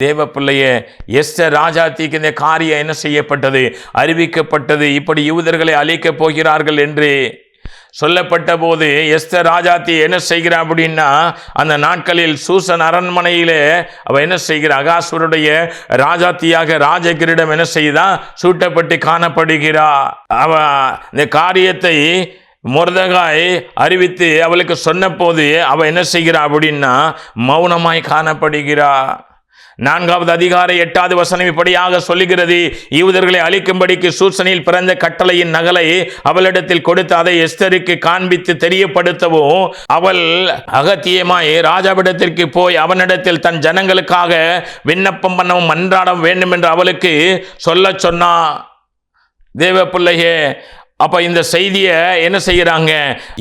தேவ பிள்ளையே, எஸ்தர் ராஜாத்திக்கு இந்த காரியம் என்ன செய்யப்பட்டது, அறிவிக்கப்பட்டது. இப்படி யூதர்களை அழிக்கப் போகிறார்கள் என்று சொல்லப்பட்ட போது எஸ்தர் ராஜாத்தி என்ன செய்கிறார் அப்படின்னா, அந்த நாட்களில் சூசன் அரண்மனையிலே அவ என்ன செய்கிறார், அகாசுவருடைய ராஜாத்தியாக ராஜகிரீடம் என்ன செய்தா சூட்டப்பட்டு காணப்படுகிறார். அவ இந்த காரியத்தை மொர்தெகாய் அறிவித்து அவளுக்கு சொன்ன போது அவ என்ன செய்கிறார் அப்படின்னா மௌனமாய் காணப்படுகிறார். 4வது அதிகாரம் 8வது வசனம் இப்படியாக சொல்லுகிறது, யூதர்களை அழிக்கும்படிக்கு சூசனில் பிறந்த கட்டளையின் நகலை அவளிடத்தில் கொடுத்து அதை எஸ்தருக்கு காண்பித்து தெரியப்படுத்தவும் அவள் அகத்தியமாய் ராஜாவிடத்திற்கு போய் அவனிடத்தில் தன் ஜனங்களுக்காக விண்ணப்பம் பண்ணவும் மன்றாட வேண்டும் என்று அவளுக்கு சொல்ல சொன்னா. தேவ பிள்ளையே, அப்ப இந்த செய்தியை என்ன செய்யறாங்க,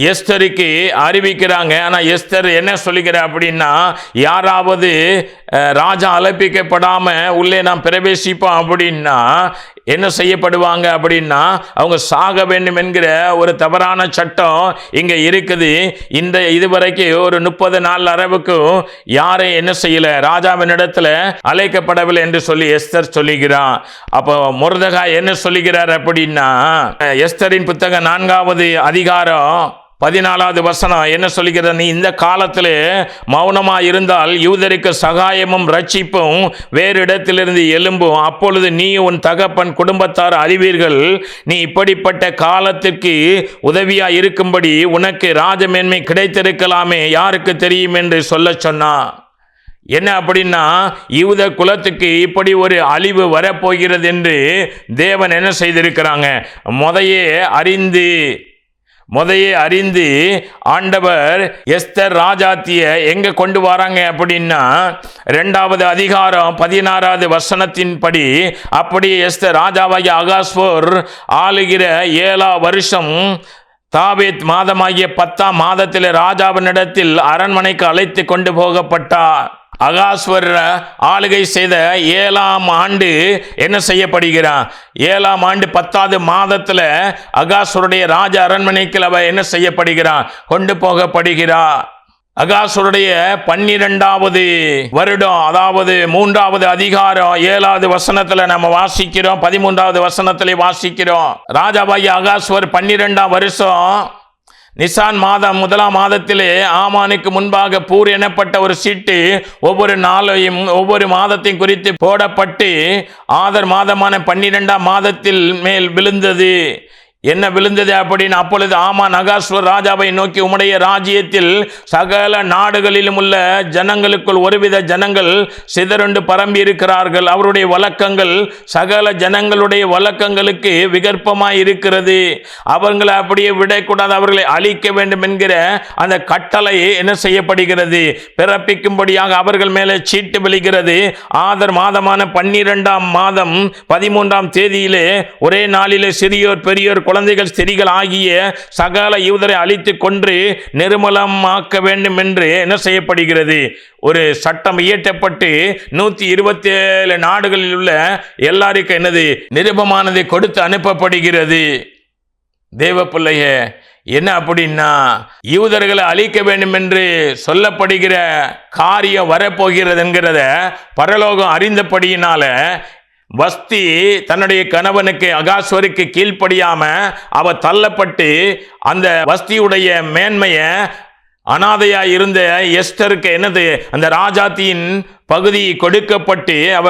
எஸ்தருக்கு அறிவிக்கிறாங்க. ஆனா எஸ்தர் என்ன சொல்லுகிற அப்படின்னா, யாராவது ராஜா அழைப்பிக்கப்படாம உள்ளே நாம் பிரவேசிப்போம் அப்படின்னா என்ன செய்யப்படுவாங்க அப்படின்னா அவங்க சாக வேண்டும் என்கிற ஒரு தவறான சட்டம் இங்க இருக்குது. இந்த இதுவரைக்கும் ஒரு 30 நாள் அளவுக்கும் யாரை என்ன செய்யல, ராஜாவின் இடத்துல அழைக்கப்படவில்லை என்று சொல்லி எஸ்தர் சொல்லுகிறான். அப்போ மொர்தெகாய் என்ன சொல்லுகிறார் அப்படின்னா, எஸ்தரின் புத்தகம் 4வது அதிகாரம் 14வது வசனம் என்ன சொல்லுகிறது, நீ இந்த காலத்திலே மௌனமாக இருந்தால் யூதருக்கு சகாயமும் ரட்சிப்பும் வேறு இடத்திலிருந்து எழும்பும். அப்பொழுது நீ உன் தகப்பன் குடும்பத்தார் அறிவீர்கள். நீ இப்படிப்பட்ட காலத்திற்கு உதவியா இருக்கும்படி உனக்கு ராஜமேன்மை கிடைத்திருக்கலாமே, யாருக்கு தெரியும் என்று சொல்ல சொன்னா. என்ன அப்படின்னா, யூத குலத்துக்கு இப்படி ஒரு அழிவு வரப்போகிறது என்று தேவன் என்ன செய்திருக்கிறாங்க, முதையே அறிந்து ஆண்டவர் எஸ்தர் ராஜாத்திய எங்க கொண்டு வராங்க அப்படின்னா 2வது அதிகாரம் 16வது வசனத்தின்படி, அப்படியே எஸ்தர் ராஜாவாகிய அகாஸ்வேர் ஆளுகிற 7 வருஷம் தாவீத் மாதமாகிய 10ஆம் மாதத்தில் ராஜாவினிடத்தில் அரண்மனைக்கு அழைத்து கொண்டு போகப்பட்டார். அகாஸ்வர் ஆளுகை செய்த 7ஆம் ஆண்டு என்ன செய்யப்படுகிறான், 7ஆம் ஆண்டு 10வது மாதத்துல அகாஸ்வருடைய ராஜ அரண்மனைக்கு அவ என்ன செய்யப்படுகிறான், கொண்டு போகப்படுகிறார். அகாசுடைய 12வது வருடம், அதாவது 3வது அதிகாரம் 7வது வசனத்துல நம்ம வாசிக்கிறோம், 13வது வசனத்திலே வாசிக்கிறோம். ராஜாவாகிய அகாஸ்வர் 12ஆம் வருஷம் நிசான் மாதம் 1ஆம் மாதத்திலே ஆமானுக்கு முன்பாக பூர் எனப்பட்ட ஒரு சீட்டு ஒவ்வொரு நாளையும் ஒவ்வொரு மாதத்தையும் குறித்து போடப்பட்டு ஆதர் மாதமான 12ஆம் மாதத்தில் மேல் விழுந்தது. என்ன விழுந்தது அப்படின்னு, அப்பொழுது ஆமான் அகாஸ்வர் ராஜாவை நோக்கி, உம்முடைய ராஜ்யத்தில் சகல நாடுகளிலும் உள்ள ஜனங்களுக்குள் ஒருவித ஜனங்கள் சிதறுண்டு பரம்பி இருக்கிறார்கள். அவருடைய வழக்கங்கள் சகல ஜனங்களுடைய வழக்கங்களுக்கு விகற்பமாய் இருக்கிறது. அவர்களை அப்படியே விடக்கூடாது, அவர்களை அழிக்க வேண்டும் என்கிற அந்த கட்டளை என்ன செய்யப்படுகிறது, பிறப்பிக்கும்படியாக அவர்கள் மேலே சீட்டு விழுகிறது. ஆதர் மாதமான 12ஆம் மாதம் 13ஆம் தேதியிலே ஒரே நாளிலே சிறியோர் பெரியோர் குழந்தைகள் ஸ்திரீகள் ஆகிய சகல யூதரை அழித்து கொன்று நிர்மலமாக்க வேண்டும் என்று என்ன செய்யப்படுகிறது, ஒரு சட்டம் இயற்றப்பட்டு 127 நாடுகளில் உள்ள எல்லாருக்கும் என்னது நிருபமானதை கொடுத்து அனுப்பப்படுகிறது. தேவ பிள்ளையே, என்ன அப்படின்னா யூதர்களை அழிக்க வேண்டும் என்று சொல்லப்படுகிற காரியம் வரப்போகிறது என்கிறத பரலோகம் அறிந்தபடியினால வஸ்தி தன்னுடைய கணவனுக்கு அகாஸ்வருக்கு கீழ்ப்படியாம அவ தள்ளப்பட்டு அந்த வஸ்தியுடைய மேன்மையை அனாதையாய் இருந்த எஸ்தருக்கு என்னது அந்த ராஜாத்தியின் பகுதி கொடுக்கப்பட்டு அவ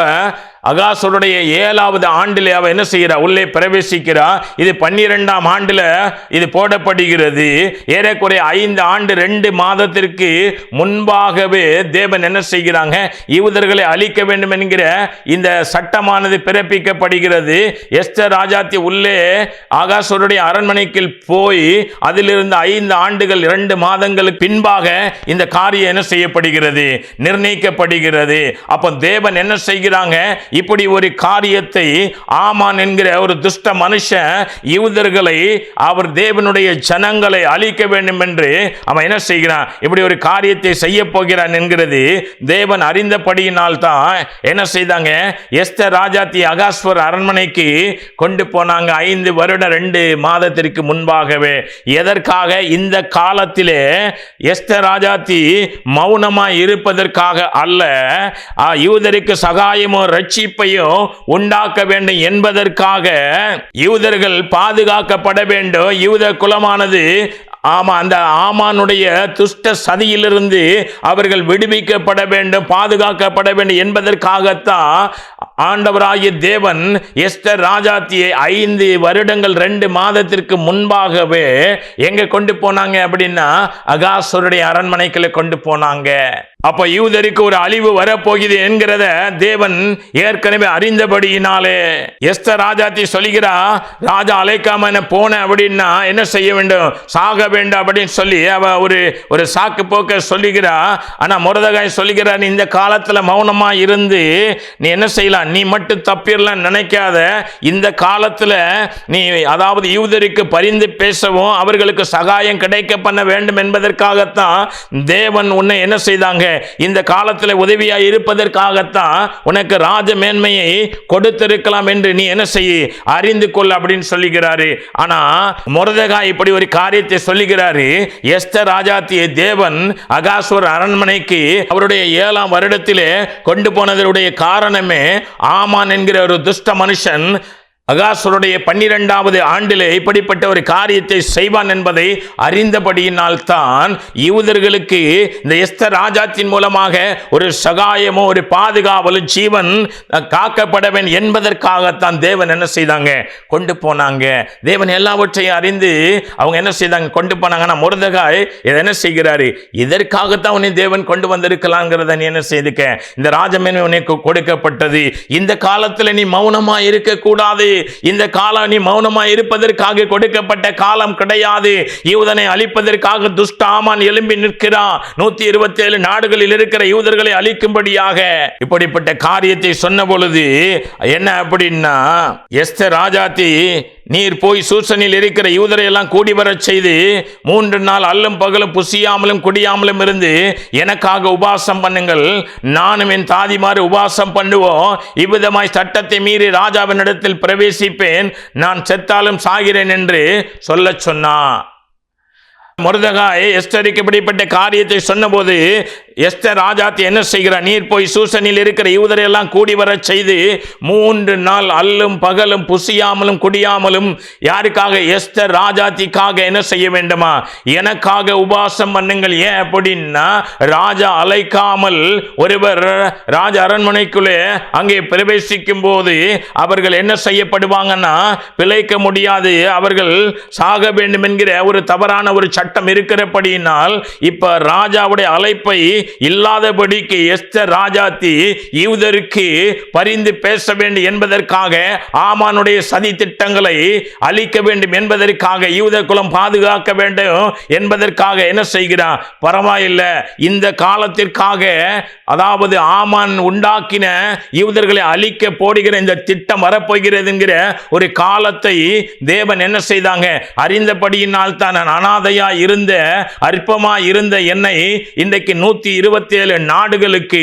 அகாசுடைய 7வது ஆண்டில் அவ என்ன செய்கிறா, உள்ளே பிரவேசிக்கிறா. இது 12ஆம் ஆண்டில் இது போடப்படுகிறது. ஏறக்குறைய 5 ஆண்டு 2 மாதத்திற்கு முன்பாகவே தேவன் என்ன செய்கிறாங்க, யூதர்களை அழிக்க வேண்டும் என்கிற இந்த சட்டமானது பிறப்பிக்கப்படுகிறது. எஸ்தர் ராஜாத்தி உள்ளே அகாசுடைய அரண்மனைக்கு போய் அதிலிருந்து 5 ஆண்டுகள் 2 மாதங்களுக்கு பின்பாக இந்த காரியம் என்ன செய்யப்படுகிறது, நிர்ணயிக்கப்படுகிறது. அப்போ தேவன் என்ன செய்கிறாங்க, இப்படி ஒரு காரியத்தை ஆமான் என்கிற ஒரு துஷ்ட மனுஷன் யூதர்களை, அவர் தேவனுடைய ஜனங்களை அழிக்க வேண்டும் என்று அவன் என்ன செய்கிறான், இப்படி ஒரு காரியத்தை செய்ய போகிறான் என்கிறது தேவன் அறிந்தபடியினால் தான் என்ன செய்தாங்க, எஸ்தர் ராஜாத்தி அகாஸ்வர் அரண்மனைக்கு கொண்டு போனாங்க 5 வருடம் 2 மாதத்திற்கு முன்பாகவே. எதற்காக? இந்த காலத்திலே எஸ்தர் ராஜாத்தி மௌனமாய் இருப்பதற்காக அல்ல, யூதருக்கு சகாயமும் ரட்சிப்பையும் உண்டாக்க வேண்டும் என்பதற்காக. யூதர்கள் பாதுகாக்கப்பட வேண்டும். யூத குலமானது அந்த ஆமானுடைய துஷ்ட சதியிலிருந்து அவர்கள் விடுவிக்கப்பட வேண்டும், பாதுகாக்கப்பட வேண்டும் என்பதற்காகத்தான் ஆண்டவராகிய தேவன் எஸ்தர் ராஜாத்தியை 5 வருடங்கள் 2 மாதத்திற்கு முன்பாகவே எங்க கொண்டு போனாங்க அப்படின்னா அகாசுருடைய அரண்மனைக்குள்ள கொண்டு போனாங்க. அப்ப யூதருக்கு ஒரு அழிவு வரப்போகுது என்கிறத தேவன் ஏற்கனவே அறிந்தபடியினாலே எஸ்தர் ராஜாத்தி சொல்லுகிறா, ராஜா அழைக்காம போன அப்படின்னா என்ன செய்ய வேண்டும், சாக வேண்டும் அப்படின்னு சொல்லி அவ ஒரு சாக்கு போக்க சொல்லுகிறா. ஆனா மொர்தெகாய் சொல்லுகிறார், இந்த காலத்துல மௌனமா இருந்து நீ என்ன செய்யலாம், நீ மட்டும் தப்பிடலாம் நினைக்காத. இந்த காலத்துல நீ அதாவது யூதருக்கு பரிந்து பேசவும் அவர்களுக்கு சகாயம் கிடைக்க பண்ண வேண்டும் என்பதற்காகத்தான் தேவன் உன்னை என்ன செய்தாங்க, இந்த காலத்தில் உதவியாய் இருப்பதற்காகத்தான் உனக்கு ராஜ மேன்மையை கொடுத்திருக்கலாம் என்று நீ என்ன செய்ய அறிந்து கொள் அப்படின்னு சொல்லுகிறாரு. ஆனா மொர்தெகாய் இப்படி ஒரு காரியத்தை சொல்லுகிறாரு. எஸ்தர் ராஜாத்தியை தேவன் அகாசுவர் அரண்மனைக்கு அவருடைய 7ஆம் வருடத்திலே கொண்டு போனதனுடைய காரணமே ஆமான் என்கிற ஒரு துஷ்ட மனுஷன் அகாசுருடைய 12வது ஆண்டிலே இப்படிப்பட்ட ஒரு காரியத்தை செய்வான் என்பதை அறிந்தபடியினால் தான் யூதர்களுக்கு இந்த எஸ்தர் ராஜாத்தின் மூலமாக ஒரு சகாயமோ ஒரு பாதுகாவலும் ஜீவன் காக்கப்படவேன் என்பதற்காகத்தான் தேவன் என்ன செய்தாங்க, கொண்டு போனாங்க. தேவன் எல்லாவற்றையும் அறிந்து அவங்க என்ன செய்தாங்க, கொண்டு போனாங்கன்னா மொர்தெகாய் இதை என்ன செய்கிறாரு, இதற்காகத்தான் உன்னை தேவன் கொண்டு வந்திருக்கலாங்கிறத நீ என்ன செய்துக்க, இந்த ராஜமேன்மை உனக்கு கொடுக்கப்பட்டது. இந்த காலத்தில் நீ மௌனமா இருக்க கூடாது. இந்த காலம் நீ மௌனமா இருப்பதற்காக கொடுக்கப்பட்ட காலம் கிடையாது. யூதனை அழிப்பதற்காக துஷ்ட ஆமான் எழும்பி நிற்கிறான். 127 நாடுகளில் இருக்கிற யூதர்களை அழிக்கும்படியாக இப்படிப்பட்ட காரியத்தை சொன்ன பொழுது என்ன அப்படின்னா, எஸ்தர் ராஜாத்தி நீர் போய் சூசனில் இருக்கிற யூதரை எல்லாம் கூடி வரச் செய்து 3 நாள் அல்லும் பகலும் புசியாமலும் குடியாமலும் இருந்து எனக்காக உபாசம் பண்ணுங்கள், நானும் என் தாதிமாறு உபாசம் பண்ணுவோம். இவ்விதமாய் சட்டத்தை மீறி ராஜாவினிடத்தில் பிரவேசிப்பேன், நான் செத்தாலும் சாகிறேன் என்று சொல்ல சொன்னான். மொர்தெகாய் எஸ்தருக்கு இப்படிப்பட்ட காரியத்தை சொன்னபோது எஸ்தர் ராஜாத்தி என்ன செய்கிறார், நீர் போய் சூசனில் இருக்கிற யூதரை எல்லாம் கூடி வரச் செய்து 3 நாள் அல்லும் பகலும் புசியாமலும் குடியாமலும் யாருக்காக, எஸ்தர் ராஜாத்திக்காக என்ன செய்ய வேண்டுமா, எனக்காக உபாசம் பண்ணுங்கள். ஏன் அப்படின்னா ராஜா அழைக்காமல் ஒருவர் ராஜ அரண்மனைக்குள்ளே அங்கே பிரவேசிக்கும் போது அவர்கள் என்ன செய்யப்படுவாங்கன்னா பிழைக்க முடியாது, அவர்கள் சாக வேண்டும் என்கிற ஒரு தவறான ஒரு சட்டம் இருக்கிறபடியினால் இப்ப ராஜாவுடைய அழைப்பை இல்லாதபடிக்கு எஸ்தர் ராஜாத்தி யூதருக்கு பரிந்து பேச வேண்டும் என்பதற்காக, ஆமானுடைய சதி திட்டங்களை அழிக்க வேண்டும் என்பதற்காக, யூத குலம் பாதுகாக்க வேண்டும் என்பதற்காக என்ன செய்கிறார், பரவாயில்லை இந்த காலத்திற்காக, அதாவது ஆமான் உண்டாக்கின யூதர்களை அழிக்க போடுகிற இந்த திட்டம் வரப்போகிறது என்கிற ஒரு காலத்தை தேவன் என்ன செய்தாங்க, அறிந்தபடியினால் தான் நான் அனாதையா இருந்த அற்பமா இருந்த என்னை இன்றைக்கு 127 நாடுகளுக்கு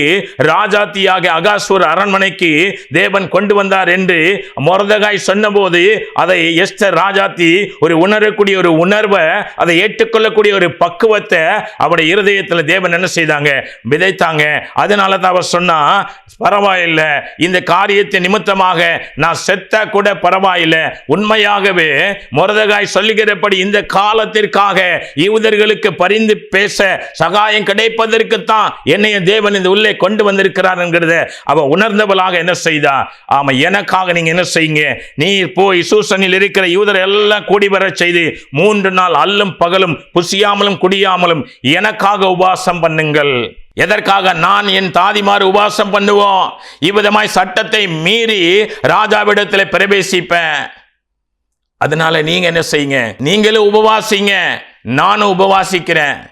ராஜாத்தியாக அகாசுவர் அரண்மனைக்கு தேவன் கொண்டு வந்தார் என்று மொர்தெகாய் சொன்னபோது அதை எஸ்தர் ராஜாத்தி ஒரு உணரக்கூடிய ஒரு உணர்வை, அதை ஏற்றுக்கொள்ளக்கூடிய ஒரு பக்குவத்தை அவருடைய இருதயத்தில் தேவன் என்ன செய்தாங்க, விதைத்தாங்க. அதனால தான் அவர் சொன்னா, பரவாயில்லை இந்த காரியத்தை நிமித்தமாக நான் செத்தா கூட பரவாயில்லை, உண்மையாகவே மொர்தெகாய் சொல்லுகிறபடி இந்த காலத்திற்காக யூதர்களுக்கு பரிந்து பேச சகாயம் கிடைப்பதற்குத்தான் என்னைய தேவன் இந்த உள்ளே கொண்டு வந்திருக்கிறார் என்கிறத அவ உணர்ந்தவளாக என்ன செய்தா, ஆமா எனக்காக நீங்க என்ன செய்யுங்க, நீர் போய் சூசனில் இருக்கிற யூதரை எல்லாம் கூடி வர செய்து 3 நாள் அல்லும் பகலும் புசியாமலும் குடியாமலும் எனக்காக உபாசம் பண்ணுங்கள். எதற்காக, நான் என் தாதிமாறு உபாசம் பண்ணுவோம், இவ்விதமாய் சட்டத்தை மீறி ராஜாவிடத்தில் பிரவேசிப்பேன். அதனால நீங்க என்ன செய்யுங்க, நீங்களும் உபவாசிங்க, நானும் உபவாசிக்கிறேன்.